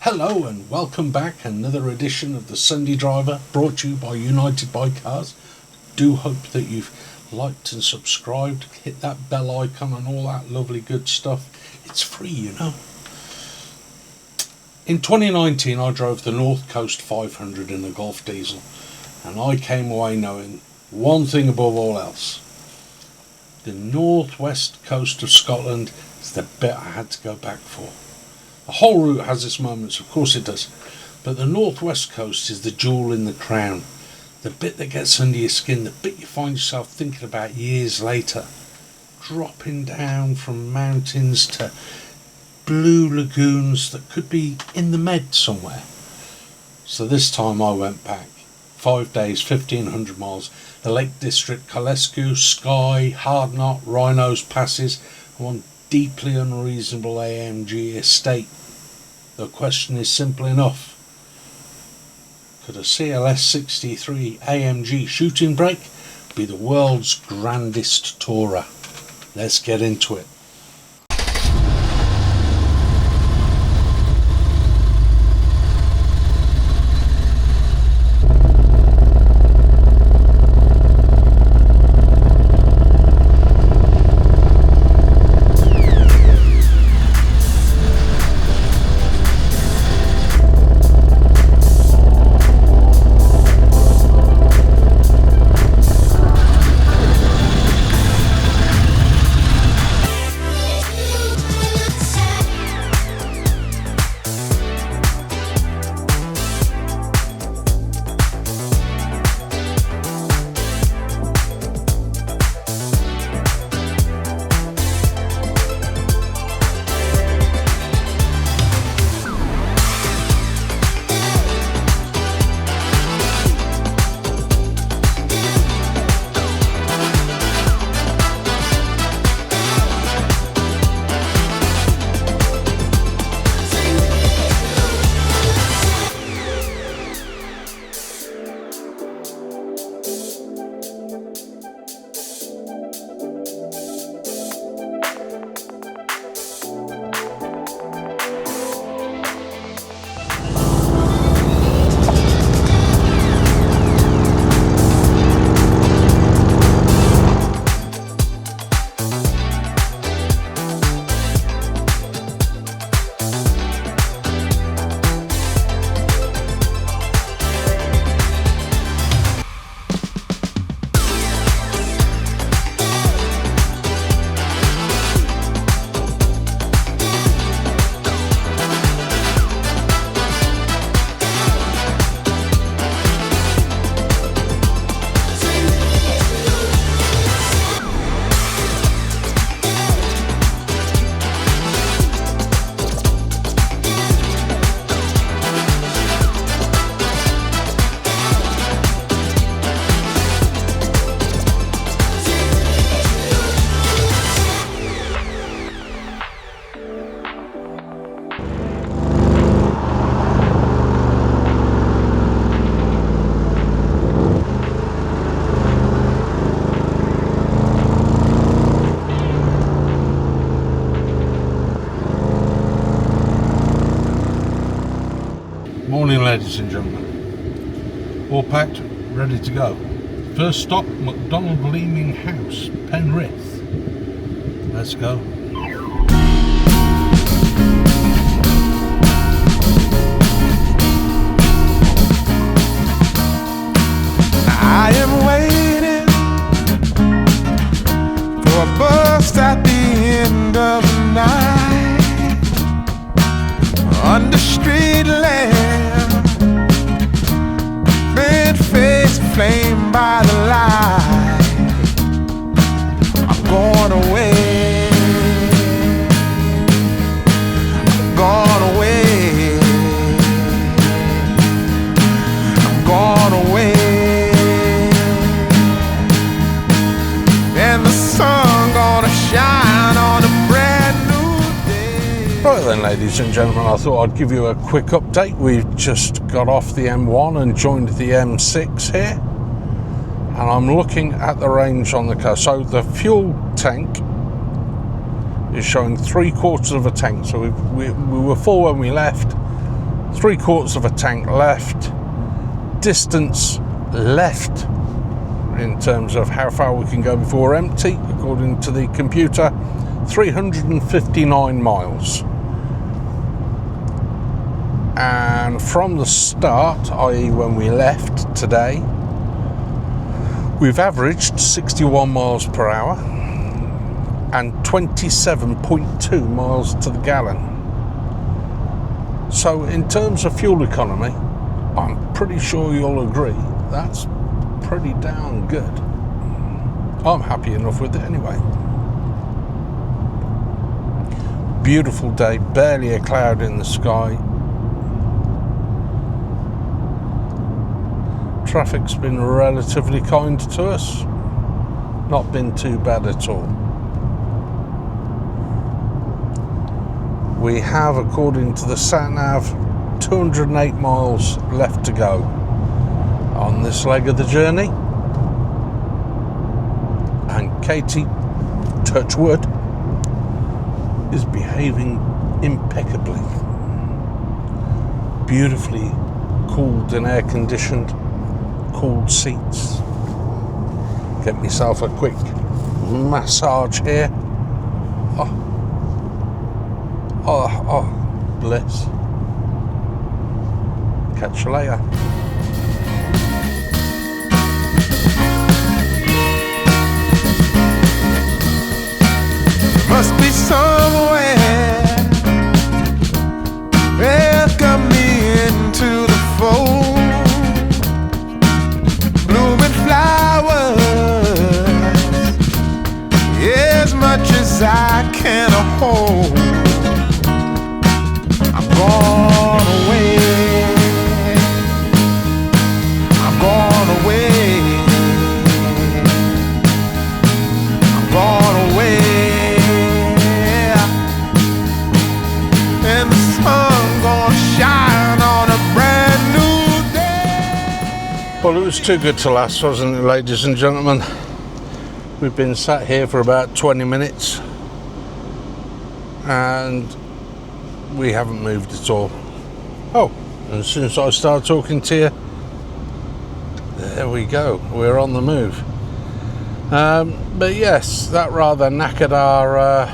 Hello and welcome back. Another edition of the Sunday Driver brought to you by United by Cars. Do hope that you've liked and subscribed, hit that bell icon and all that lovely good stuff. It's free, you know. In 2019 I drove the North Coast 500 in a Golf diesel, and I came away knowing one thing above all else. The northwest coast of Scotland is the bit I had to go back for. The whole route has its moments, of course it does, but the northwest coast is the jewel in the crown, the bit that gets under your skin, the bit you find yourself thinking about years later, dropping down from mountains to blue lagoons that could be in the Med somewhere. So this time I went back, 5 days, 1,500 miles, the Lake District, Kylesku, Skye, Hardknot, Rhinos passes, one deeply unreasonable AMG estate. The question is simple enough. Could a CLS63 AMG shooting brake be the world's grandest tourer? Let's get into it. Morning, ladies and gentlemen. All packed, ready to go. First stop, McDonald Leeming House, Penrith. Let's go. I am waiting for a bus at the end of the night, under street lamp, bent face flamed by the light. I'm going away, I'm going away, I'm going away. And the sun gonna shine on a brand new day. Right then, ladies and gentlemen, I thought I'd give you a quick update. We've just got off the M1 and joined the M6 here, and I'm looking at the range on the car. So the fuel tank is showing 3/4 of a tank, so we were full when we left, 3/4 of a tank left. Distance left in terms of how far we can go before empty, according to the computer, 359 miles. And from the start, i.e. when we left today, we've averaged 61 miles per hour and 27.2 miles to the gallon. So in terms of fuel economy, I'm pretty sure you'll agree that's pretty damn good. I'm happy enough with it anyway. Beautiful day, barely a cloud in the sky. Traffic's been relatively kind to us, not been too bad at all. We have, according to the sat-nav, 208 miles left to go on this leg of the journey, and Katie, touch wood, is behaving impeccably. Beautifully cooled and air conditioned, cooled seats. Get myself a quick massage here. Oh, bliss. Catch you later. Must be somewhere. Welcome me into the fold. Blooming flowers, as much as I can hold. I'm gone away. I'm gone away. I'm gone away. And the sun gonna shine on a brand new day. Well, it was too good to last, wasn't it, ladies and gentlemen? We've been sat here for about 20 minutes and we haven't moved at all. Oh, and as soon as I start talking to you, there we go, we're on the move. But yes, that rather knackered our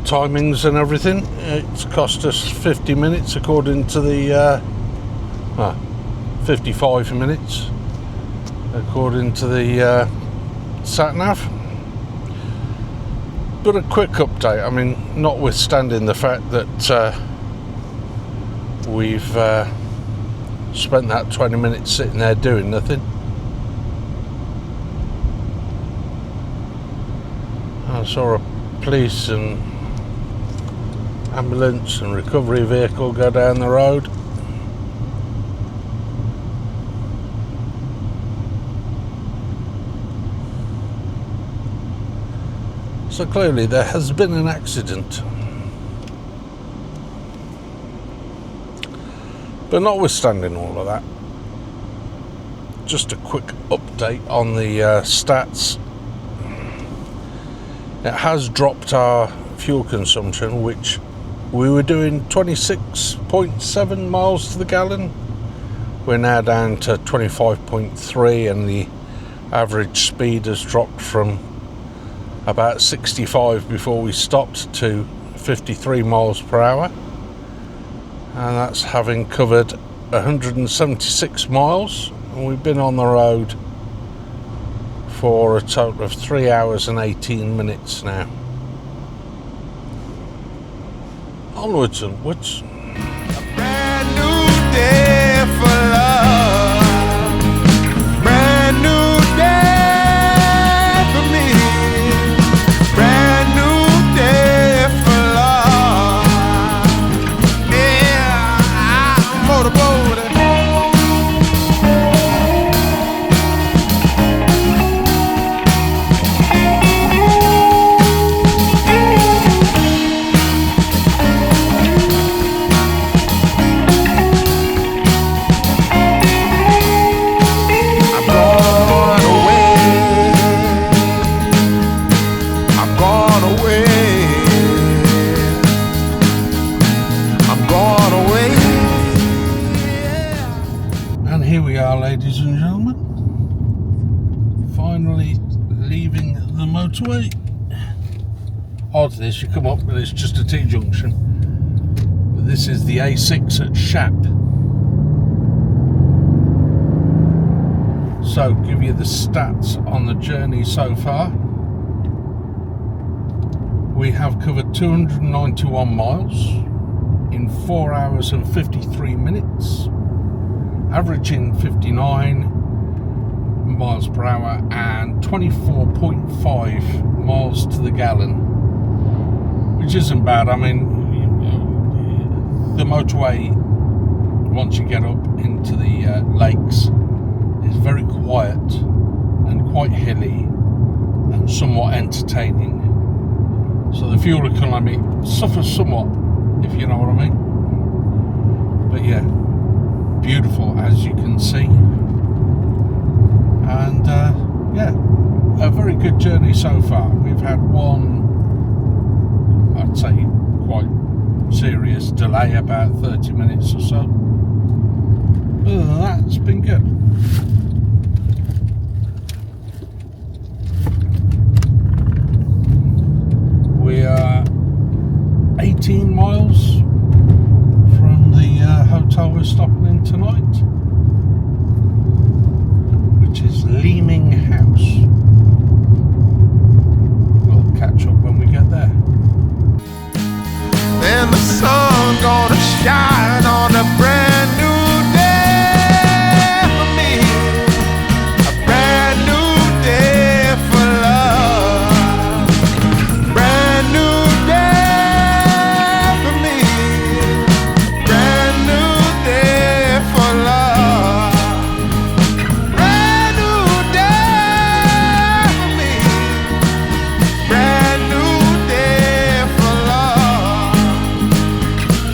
timings and everything. It's cost us 50 minutes according to the 55 minutes according to the sat-nav. But a quick update, I mean, notwithstanding the fact that we've spent that 20 minutes sitting there doing nothing. I saw a police and ambulance and recovery vehicle go down the road. So clearly there has been an accident. But notwithstanding all of that, just a quick update on the stats. It has dropped our fuel consumption, which we were doing 26.7 miles to the gallon. We're now down to 25.3, and the average speed has dropped from about 65 before we stopped to 53 miles per hour, and that's having covered 176 miles, and we've been on the road for a total of 3 hours and 18 minutes now. Onwards and upwards. A brand new day for love. Brand new day for me. Brand new day for love. Yeah, I'm motorboating. are, ladies and gentlemen. Finally leaving the motorway. Odd this, you come up and it's just a T-junction. But this is the A6 at Shap. So, give you the stats on the journey so far. We have covered 291 miles in 4 hours and 53 minutes, averaging 59 miles per hour and 24.5 miles to the gallon, which isn't bad. I mean, the motorway, once you get up into the lakes, is very quiet and quite hilly and somewhat entertaining. So the fuel economy suffers somewhat, if you know what I mean. But yeah, beautiful as you can see. And yeah, a very good journey so far. We've had one, I'd say, quite serious delay, about 30 minutes or so. Other than that, it's been good. We are 18 miles from the hotel we're stopping in tonight, which is Leeming House. We'll catch up when we get there. Then the sun gonna shine on a brand new day for me, a brand new day for love, brand new day for me, brand new day for love, brand new day for me, brand new day for love,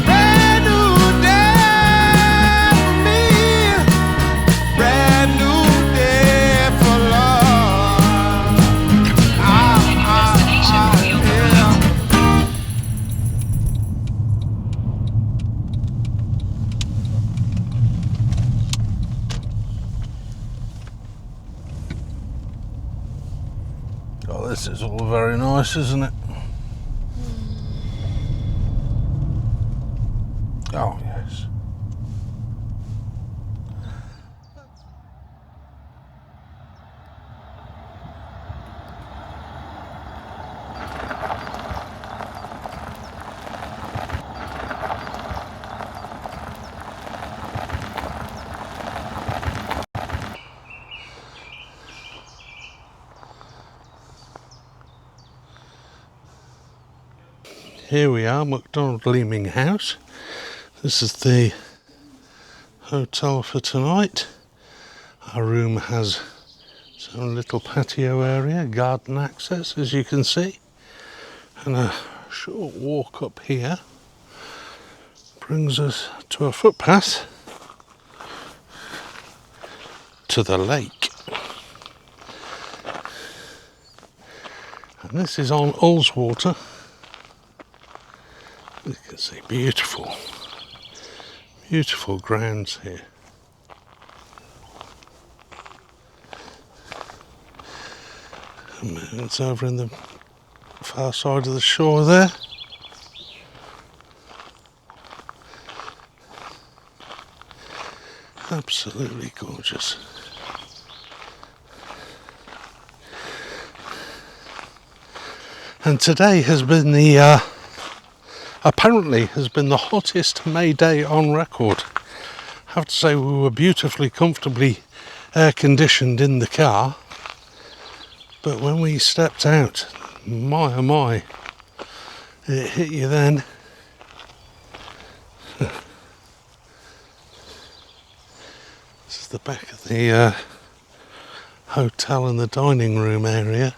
brand new day for me, brand new day for love. Destination for your convenience. Oh, this is all very nice, isn't it? Oh, yes. Here we are, McDonald Leeming House. This is the hotel for tonight. Our room has its own little patio area, garden access, as you can see, and a short walk up here brings us to a footpath to the lake. And this is on Ullswater. You can see beautiful, beautiful grounds here. And it's over in the far side of the shore there. Absolutely gorgeous. And today has been the apparently has been the hottest May day on record. I have to say, we were beautifully comfortably air conditioned in the car, but when we stepped out, my oh my, it hit you then. This is the back of the hotel and the dining room area.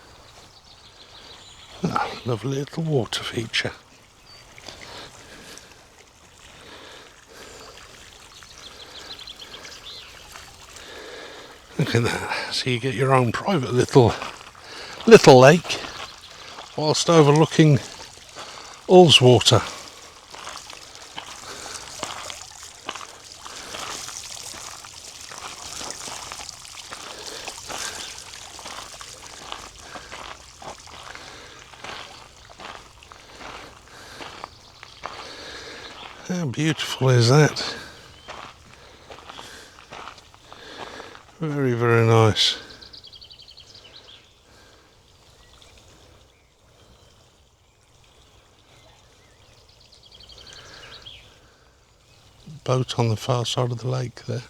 Oh, lovely little water feature. Look at that. So you get your own private little lake whilst overlooking Ullswater. How beautiful is that? Very, very nice. Boat on the far side of the lake there.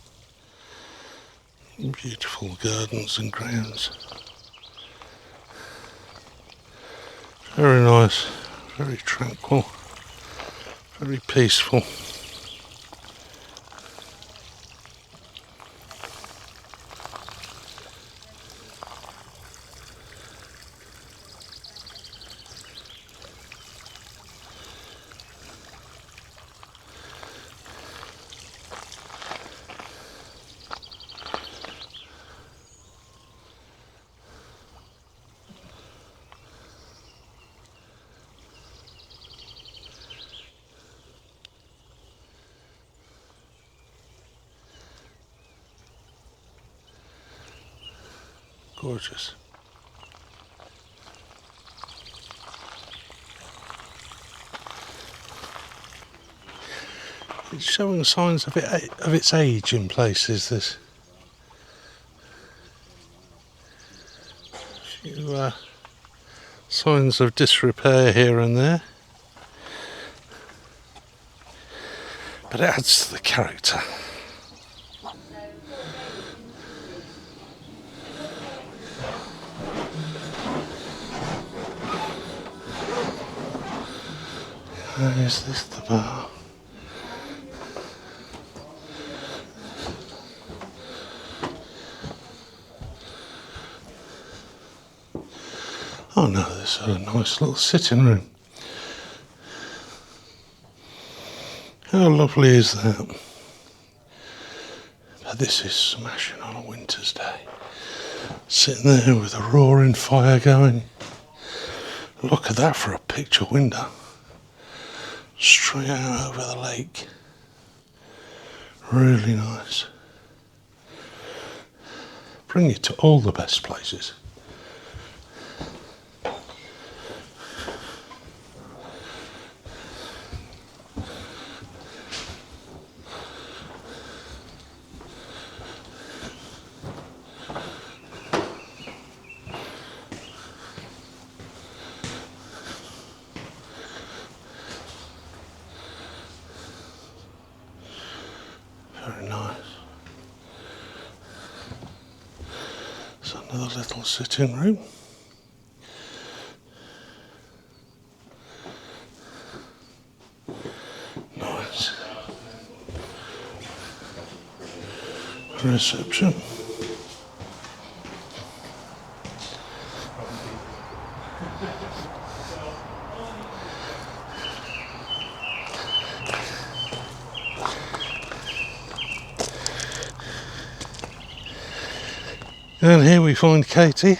Beautiful gardens and grounds. Very nice, very tranquil, very peaceful. Gorgeous. It's showing signs of its age in places. This few signs of disrepair here and there, but it adds to the character. Is this the bar? Oh no, this is a nice little sitting room. How lovely is that? But this is smashing on a winter's day. Sitting there with a roaring fire going. Look at that for a picture window. Straight out over the lake. Really nice. Bring you to all the best places. Very nice. It's another little sitting room. Nice. Reception. And here we find Katie.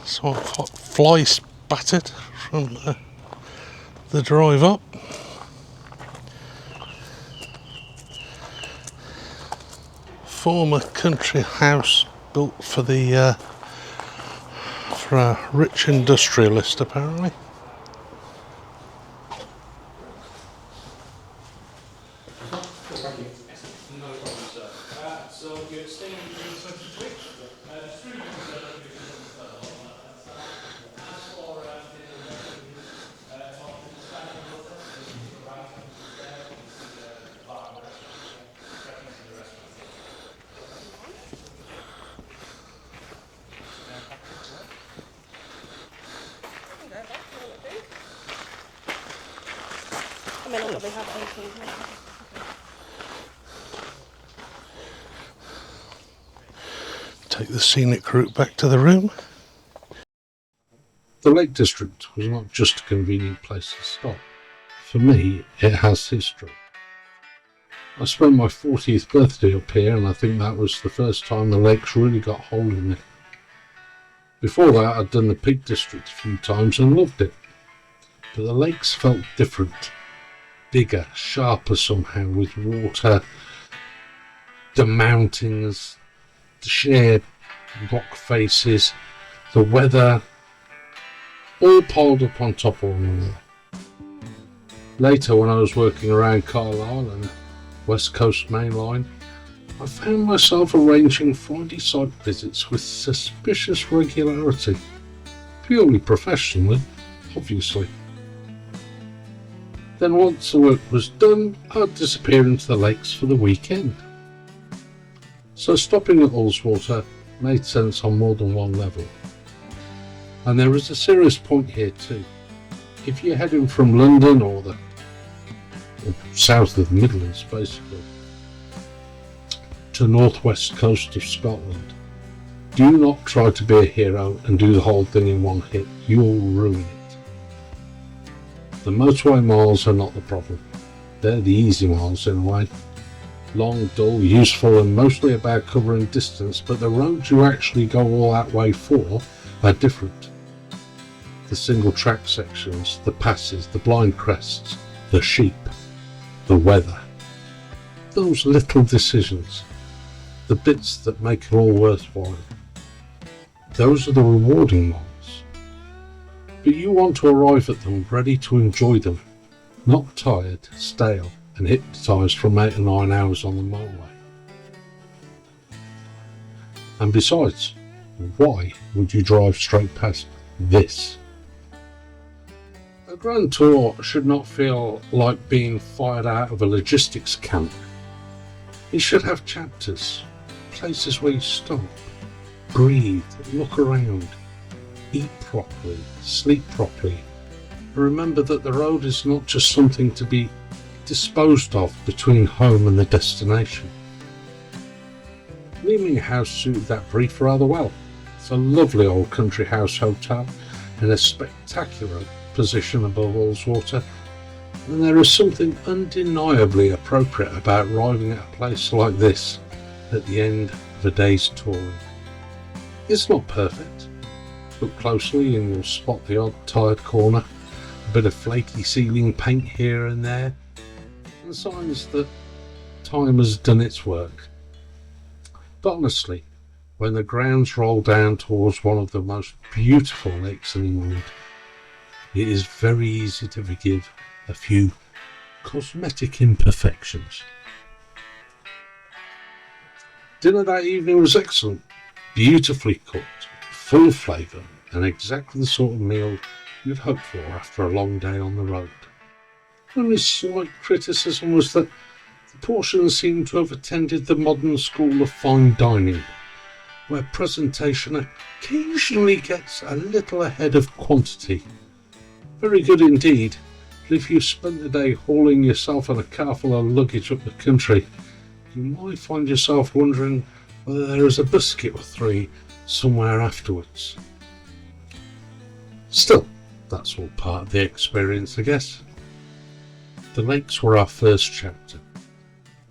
So I've got fly spattered from the drive up. Former country house built for the for a rich industrialist apparently. I mean, I'll probably have anything. Take the scenic route back to the room. The Lake District was not just a convenient place to stop. For me, it has history. I spent my 40th birthday up here, and I think that was the first time the lakes really got hold of me. Before that, I'd done the Peak District a few times and loved it. But the lakes felt different. Bigger, sharper somehow, with water, the mountains, the sheer rock faces, the weather, all piled up on top of one another. Later, when I was working around Carlisle and West Coast Main Line, I found myself arranging Friday site visits with suspicious regularity. Purely professionally, obviously. Then once the work was done, I'd disappear into the lakes for the weekend. So stopping at Ullswater made sense on more than one level. And there is a serious point here too. If you're heading from London or south of the Midlands basically, to the northwest coast of Scotland, do not try to be a hero and do the whole thing in one hit. You'll ruin it. The motorway miles are not the problem. They're the easy miles in a way. Long, dull, useful and mostly about covering distance, but the roads you actually go all that way for are different. The single track sections, the passes, the blind crests, the sheep, the weather. Those little decisions, the bits that make it all worthwhile. Those are the rewarding ones. But you want to arrive at them ready to enjoy them, not tired, stale and hypnotised from 8 or 9 hours on the motorway. And besides, why would you drive straight past this? A Grand Tour should not feel like being fired out of a logistics camp. It should have chapters, places where you stop, breathe, look around, eat properly, sleep properly. Remember that the road is not just something to be disposed of between home and the destination. Leeming House suited that brief rather well. It's a lovely old country house hotel in a spectacular position above Ullswater, and there is something undeniably appropriate about arriving at a place like this at the end of a day's touring. It's not perfect. Look closely and you'll spot the odd tired corner, a bit of flaky ceiling paint here and there, and signs that time has done its work. But honestly, when the grounds roll down towards one of the most beautiful lakes in England, it is very easy to forgive a few cosmetic imperfections. Dinner that evening was excellent, beautifully cooked, full of flavour, and exactly the sort of meal you'd hope for after a long day on the road. The only slight criticism was that the portions seemed to have attended the modern school of fine dining, where presentation occasionally gets a little ahead of quantity. Very good indeed, but if you spent the day hauling yourself on a car full of luggage up the country, you might find yourself wondering whether there is a biscuit or 3 somewhere afterwards. Still, that's all part of the experience, I guess. The lakes were our first chapter.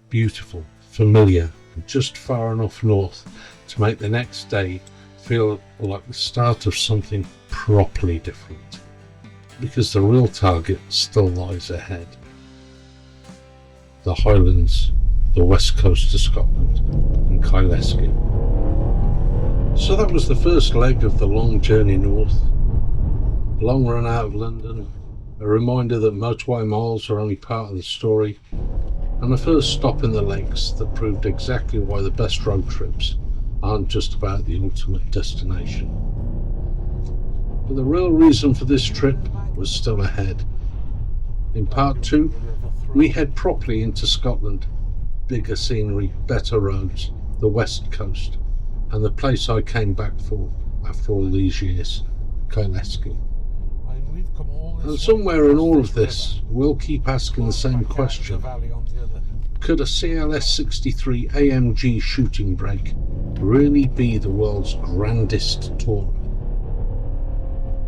Beautiful, familiar, and just far enough north to make the next day feel like the start of something properly different, because the real target still lies ahead. The Highlands, the west coast of Scotland, and Kylesku. So that was the first leg of the long journey north. A long run out of London, a reminder that motorway miles are only part of the story, and a first stop in the lakes that proved exactly why the best road trips aren't just about the ultimate destination. But the real reason for this trip was still ahead. In part 2, we head properly into Scotland. Bigger scenery, better roads, the west coast, and the place I came back for after all these years, Kylesku. And somewhere in all of this, we'll keep asking the same question. Could a CLS63 AMG shooting brake really be the world's grandest tourer?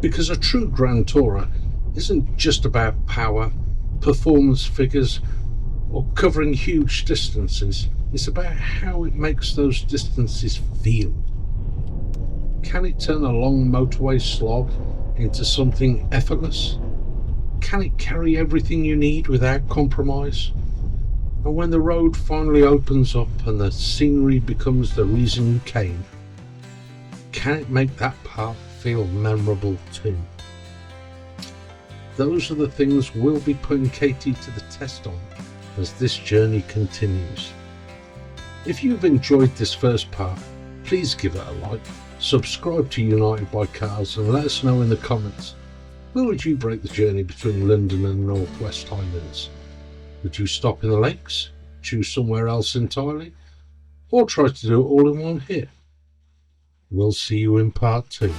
Because a true Grand Tourer isn't just about power, performance figures, or covering huge distances. It's about how it makes those distances feel. Can it turn a long motorway slog into something effortless? Can it carry everything you need without compromise? And when the road finally opens up and the scenery becomes the reason you came, can it make that part feel memorable too? those are the things we'll be putting Katie to the test on as this journey continues. If you've enjoyed this first part, please give it a like, subscribe to United by Cars and let us know in the comments, where would you break the journey between London and the North West Highlands? Would you stop in the lakes, choose somewhere else entirely, or try to do it all in one hit? We'll see you in part 2.